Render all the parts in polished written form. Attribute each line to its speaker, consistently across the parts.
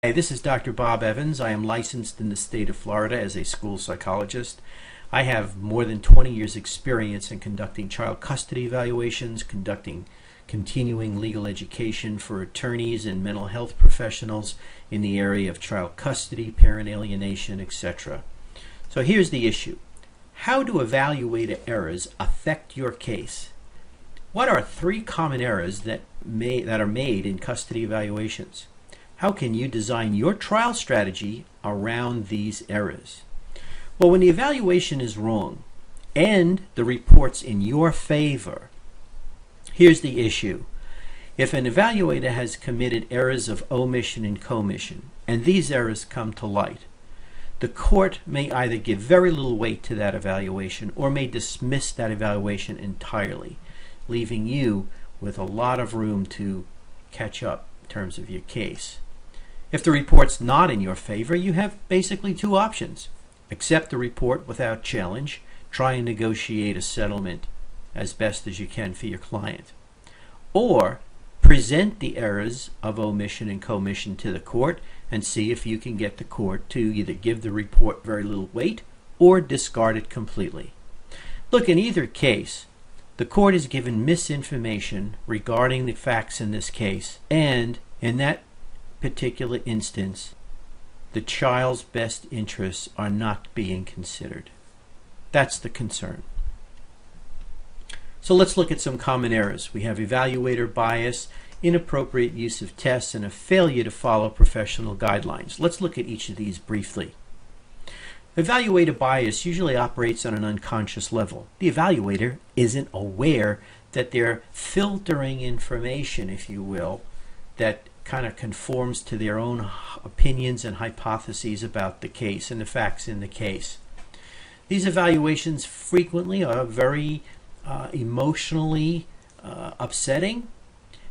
Speaker 1: Hey, this is Dr. Bob Evans. I am licensed in the state of Florida as a school psychologist. I have more than 20 years experience in conducting child custody evaluations, conducting continuing legal education for attorneys and mental health professionals in the area of child custody, parent alienation, etc. So here's the issue. How do evaluator errors affect your case? What are 3 common errors that are made in custody evaluations? How can you design your trial strategy around these errors? Well, when the evaluation is wrong and the report's in your favor, here's the issue. If an evaluator has committed errors of omission and commission, and these errors come to light, the court may either give very little weight to that evaluation or may dismiss that evaluation entirely, leaving you with a lot of room to catch up in terms of your case. If the report's not in your favor, you have basically 2 options. Accept the report without challenge, try and negotiate a settlement as best as you can for your client. Or present the errors of omission and commission to the court and see if you can get the court to either give the report very little weight or discard it completely. Look, in either case, the court is given misinformation regarding the facts in this case, and in that particular instance, the child's best interests are not being considered. That's the concern. So let's look at some common errors. We have evaluator bias, inappropriate use of tests, and a failure to follow professional guidelines. Let's look at each of these briefly. Evaluator bias usually operates on an unconscious level. The evaluator isn't aware that they're filtering information, if you will, that kind of conforms to their own opinions and hypotheses about the case and the facts in the case. These evaluations frequently are very emotionally upsetting.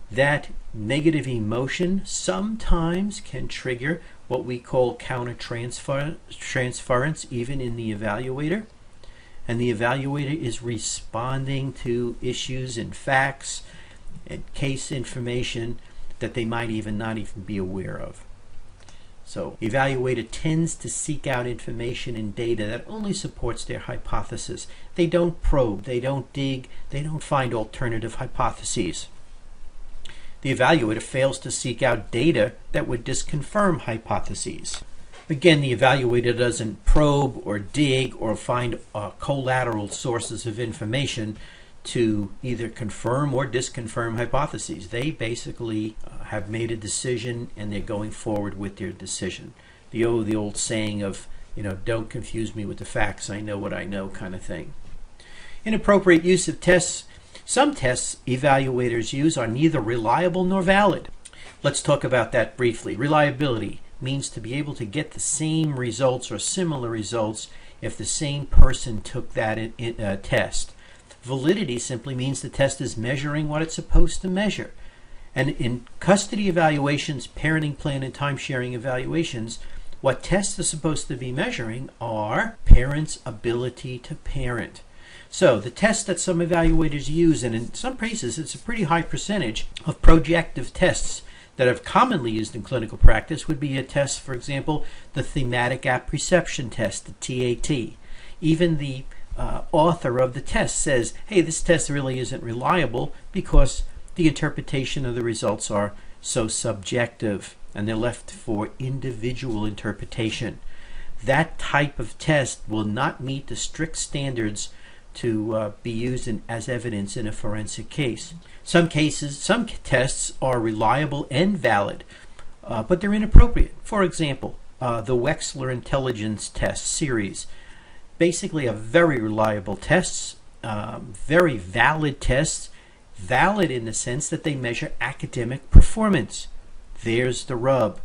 Speaker 1: That negative emotion sometimes can trigger what we call countertransference even in the evaluator. And the evaluator is responding to issues and facts and case information that they might not even be aware of. So, evaluator tends to seek out information and data that only supports their hypothesis. They don't probe, they don't dig, they don't find alternative hypotheses. The evaluator fails to seek out data that would disconfirm hypotheses. Again, the evaluator doesn't probe or dig or find collateral sources of information to either confirm or disconfirm hypotheses. They basically have made a decision and they're going forward with their decision. The old saying of, don't confuse me with the facts, I know what I know kind of thing. Inappropriate use of tests. Some tests evaluators use are neither reliable nor valid. Let's talk about that briefly. Reliability means to be able to get the same results or similar results if the same person took that test. Validity simply means the test is measuring what it's supposed to measure. And in custody evaluations, parenting plan, and time-sharing evaluations, what tests are supposed to be measuring are parents' ability to parent. So the tests that some evaluators use, and in some cases it's a pretty high percentage of projective tests that are commonly used in clinical practice, would be a test, for example, the thematic apperception test, the TAT. Even the author of the test says, hey, this test really isn't reliable because the interpretation of the results are so subjective and they're left for individual interpretation. That type of test will not meet the strict standards to be used as evidence in a forensic case. Some tests are reliable and valid, but they're inappropriate. For example, the Wechsler Intelligence Test series. Basically, a very reliable tests, very valid tests, valid in the sense that they measure academic performance. There's the rub.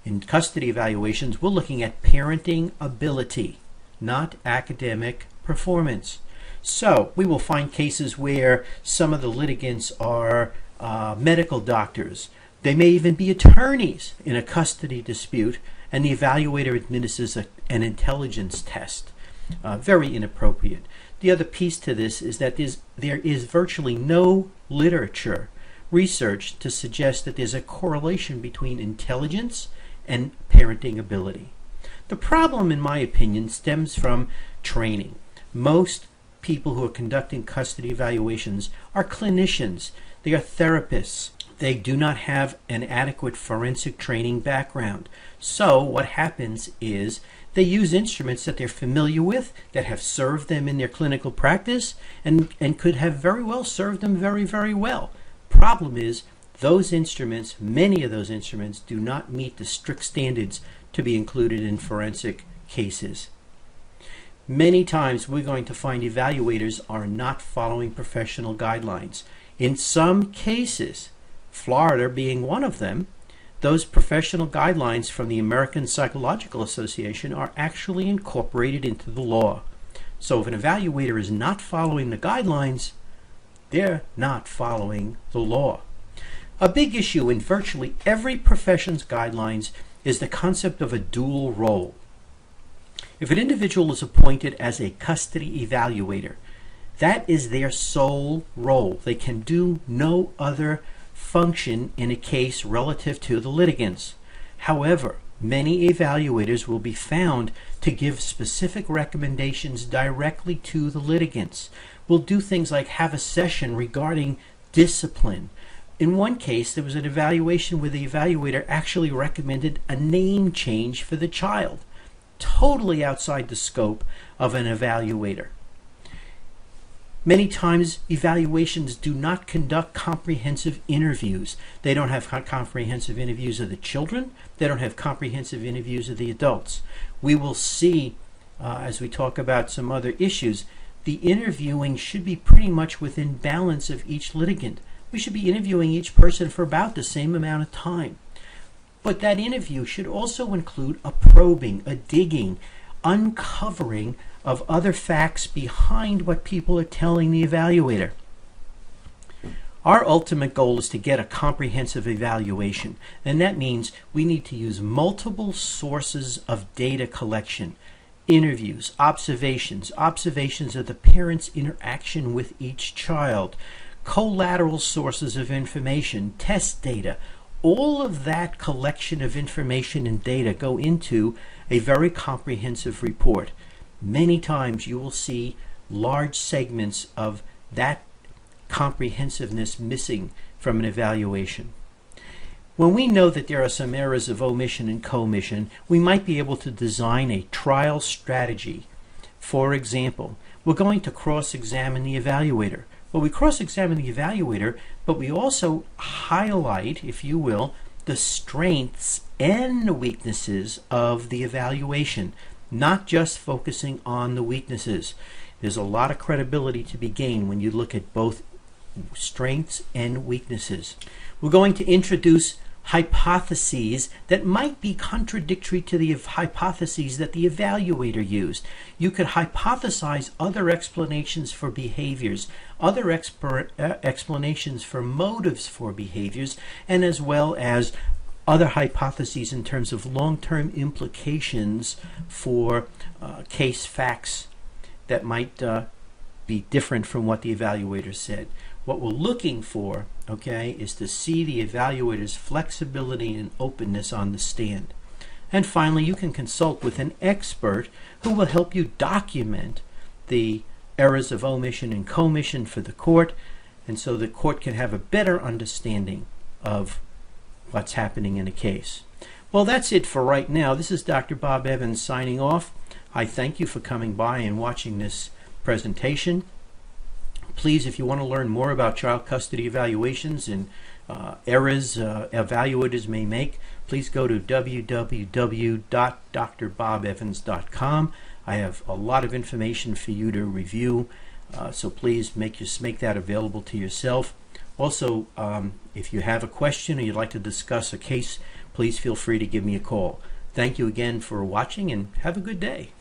Speaker 1: In custody evaluations, we're looking at parenting ability, not academic performance. So we will find cases where some of the litigants are medical doctors. They may even be attorneys in a custody dispute, and the evaluator administers an intelligence test. Very inappropriate. The other piece to this is that there is virtually no literature research to suggest that there's a correlation between intelligence and parenting ability. The problem, in my opinion, stems from training. Most people who are conducting custody evaluations are clinicians. They are therapists. They do not have an adequate forensic training background. So what happens is they use instruments that they're familiar with, that have served them in their clinical practice, and could have very well served them very, very well. Problem is, those instruments, many of those instruments, do not meet the strict standards to be included in forensic cases. Many times we're going to find evaluators are not following professional guidelines. In some cases, Florida being one of them, those professional guidelines from the American Psychological Association are actually incorporated into the law. So if an evaluator is not following the guidelines, they're not following the law. A big issue in virtually every profession's guidelines is the concept of a dual role. If an individual is appointed as a custody evaluator, that is their sole role. They can do no other function in a case relative to the litigants. However, many evaluators will be found to give specific recommendations directly to the litigants. Will do things like have a session regarding discipline. In one case, there was an evaluation where the evaluator actually recommended a name change for the child. Totally outside the scope of an evaluator. Many times evaluations do not conduct comprehensive interviews. They don't have comprehensive interviews of the children. They don't have comprehensive interviews of the adults. We will see as we talk about some other issues, the interviewing should be pretty much within balance of each litigant. We should be interviewing each person for about the same amount of time. But that interview should also include a probing, a digging, uncovering of other facts behind what people are telling the evaluator. Our ultimate goal is to get a comprehensive evaluation, and that means we need to use multiple sources of data collection, interviews, observations of the parents' interaction with each child, collateral sources of information, test data. All of that collection of information and data go into a very comprehensive report. Many times you will see large segments of that comprehensiveness missing from an evaluation. When we know that there are some errors of omission and commission, we might be able to design a trial strategy. For example, we're going to cross-examine the evaluator. Well, we cross-examine the evaluator, but we also highlight, if you will, the strengths and the weaknesses of the evaluation, not just focusing on the weaknesses. There's a lot of credibility to be gained when you look at both strengths and weaknesses. We're going to introduce hypotheses that might be contradictory to the hypotheses that the evaluator used. You could hypothesize other explanations for behaviors, other explanations for motives for behaviors, and as well as other hypotheses in terms of long-term implications for case facts that might be different from what the evaluator said. What we're looking for, okay, is to see the evaluator's flexibility and openness on the stand. And finally, you can consult with an expert who will help you document the errors of omission and commission for the court, and so the court can have a better understanding of what's happening in a case. Well, that's it for right now. This is Dr. Bob Evans signing off. I thank you for coming by and watching this presentation. Please, if you want to learn more about child custody evaluations and errors evaluators may make, please go to www.drbobevans.com. I have a lot of information for you to review, so please make that available to yourself. Also, if you have a question or you'd like to discuss a case, please feel free to give me a call. Thank you again for watching, and have a good day.